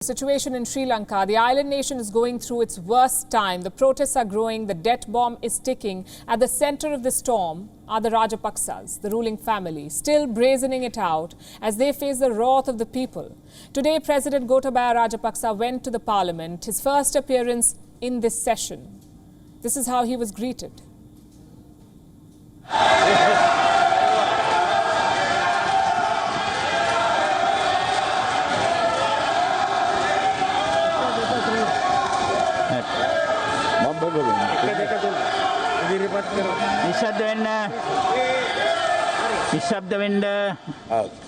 Situation in Sri Lanka. The island nation is going through its worst time. The protests are growing. The death bomb is ticking. At the center of the storm are the Rajapaksas, the ruling family, still brazening it out as they face the wrath of the people. Today, President Gotabaya Rajapaksa went to the parliament, his first appearance in this session. This is how he was greeted.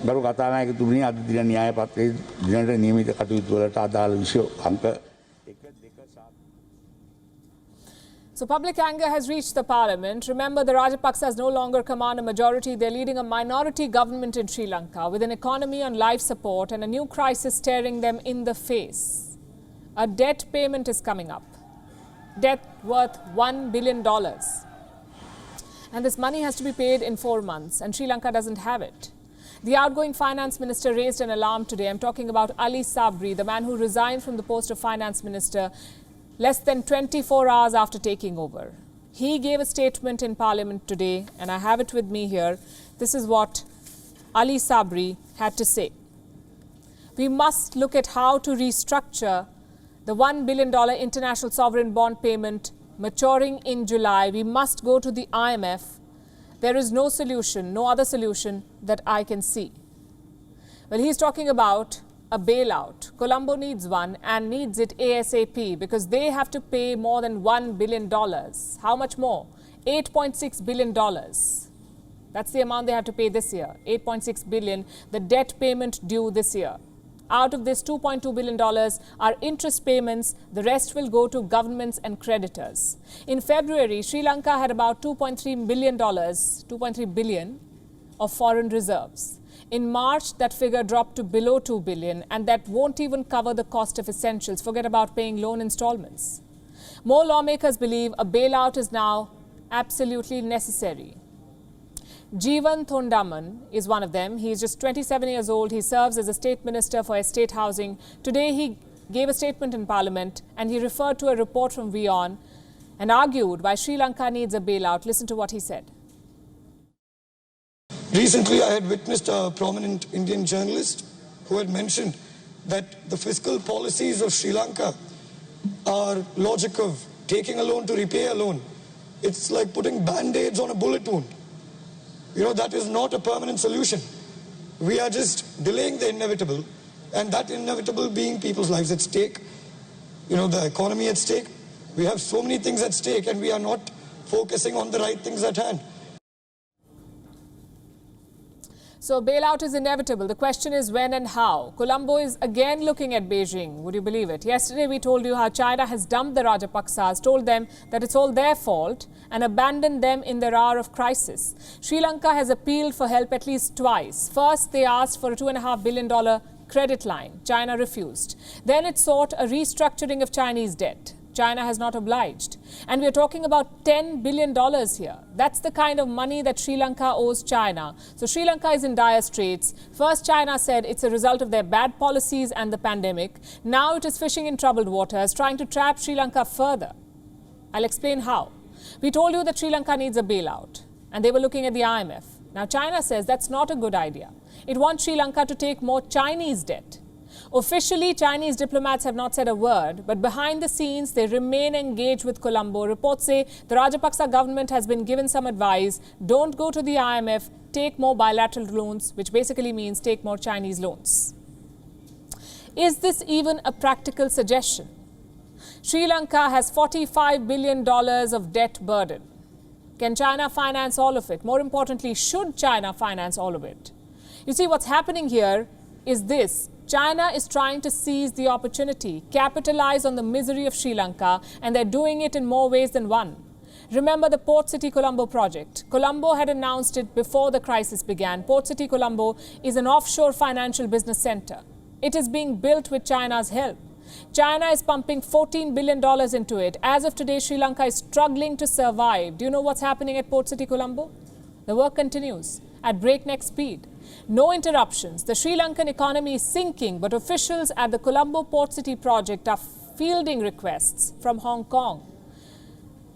ගරු කතානායකතුමනි අද දින න්‍යාය පත්‍රයේ දිනට නියමිත කටයුතු වලට අදාළ විෂය අංක 1 2 So public anger has reached the parliament. Remember, the Rajapaksas no longer command a majority. They're leading a minority government in Sri Lanka with an economy on life support and a new crisis staring them in the face. A debt payment is coming up. Debt worth $1 billion. And this money has to be paid in 4 months, and Sri Lanka doesn't have it. The outgoing finance minister raised an alarm today. I'm talking about Ali Sabri, the man who resigned from the post of finance minister less than 24 hours after taking over. He gave a statement in parliament today, and I have it with me here. This is what Ali Sabri had to say. We must look at how to restructure the $1 billion international sovereign bond payment maturing in July. We must go to the IMF. There is no solution, no other solution that I can see. Well, he's talking about a bailout. Colombo needs one and needs it ASAP because they have to pay more than $1 billion. How much more? $8.6 billion. That's the amount they have to pay this year. $8.6 billion, the debt payment due this year. Out of this, $2.2 billion are interest payments. The rest will go to governments and creditors. In February, Sri Lanka had about $2.3 billion of foreign reserves. In March, that figure dropped to below $2 billion, and that won't even cover the cost of essentials. Forget about paying loan installments. More lawmakers believe a bailout is now absolutely necessary. Jeevan Thondaman is one of them. He is just 27 years old. He serves as a state minister for estate housing. Today, he gave a statement in parliament and he referred to a report from WION and argued why Sri Lanka needs a bailout. Listen to what he said. Recently, I had witnessed a prominent Indian journalist who had mentioned that the fiscal policies of Sri Lanka are logic of taking a loan to repay a loan. It's like putting band-aids on a bullet wound. You know, that is not a permanent solution. We are just delaying the inevitable, and that inevitable being people's lives at stake, you know, the economy at stake. We have so many things at stake, and we are not focusing on the right things at hand. So bailout is inevitable. The question is when and how. Colombo is again looking at Beijing. Would you believe it? Yesterday we told you how China has dumped the Rajapaksas, told them that it's all their fault and abandoned them in their hour of crisis. Sri Lanka has appealed for help at least twice. First, they asked for a $2.5 billion credit line. China refused. Then it sought a restructuring of Chinese debt. China has not obliged. And we're talking about $10 billion here. That's the kind of money that Sri Lanka owes China. So Sri Lanka is in dire straits. First, China said it's a result of their bad policies and the pandemic. Now it is fishing in troubled waters, trying to trap Sri Lanka further. I'll explain how. We told you that Sri Lanka needs a bailout, and they were looking at the IMF. Now China says that's not a good idea. It wants Sri Lanka to take more Chinese debt. Officially, Chinese diplomats have not said a word, but behind the scenes, they remain engaged with Colombo. Reports say the Rajapaksa government has been given some advice. Don't go to the IMF, take more bilateral loans, which basically means take more Chinese loans. Is this even a practical suggestion? Sri Lanka has $45 billion of debt burden. Can China finance all of it? More importantly, should China finance all of it? You see, what's happening here is this. China is trying to seize the opportunity, capitalize on the misery of Sri Lanka, and they're doing it in more ways than one. Remember the Port City Colombo project. Colombo had announced it before the crisis began. Port City Colombo is an offshore financial business center. It is being built with China's help. China is pumping $14 billion into it. As of today, Sri Lanka is struggling to survive. Do you know what's happening at Port City Colombo? The work continues at breakneck speed. No interruptions. The Sri Lankan economy is sinking, but officials at the Colombo Port City project are fielding requests from Hong Kong.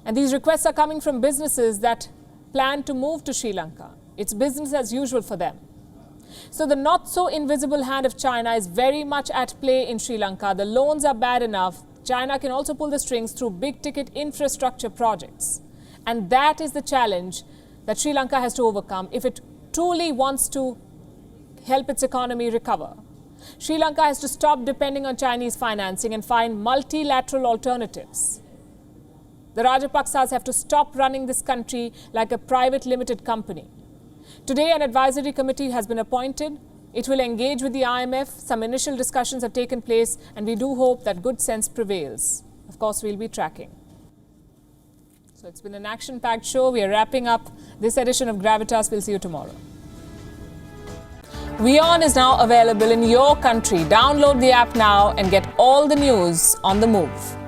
And these requests are coming from businesses that plan to move to Sri Lanka. It's business as usual for them. So the not so invisible hand of China is very much at play in Sri Lanka. The loans are bad enough. China can also pull the strings through big ticket infrastructure projects. And that is the challenge that Sri Lanka has to overcome if it truly wants to help its economy recover. Sri Lanka has to stop depending on Chinese financing and find multilateral alternatives. The Rajapaksas have to stop running this country like a private limited company. Today, an advisory committee has been appointed. It will engage with the IMF. Some initial discussions have taken place, and we do hope that good sense prevails. Of course, we'll be tracking. So it's been an action-packed show. We are wrapping up this edition of Gravitas. We'll see you tomorrow. WION is now available in your country. Download the app now and get all the news on the move.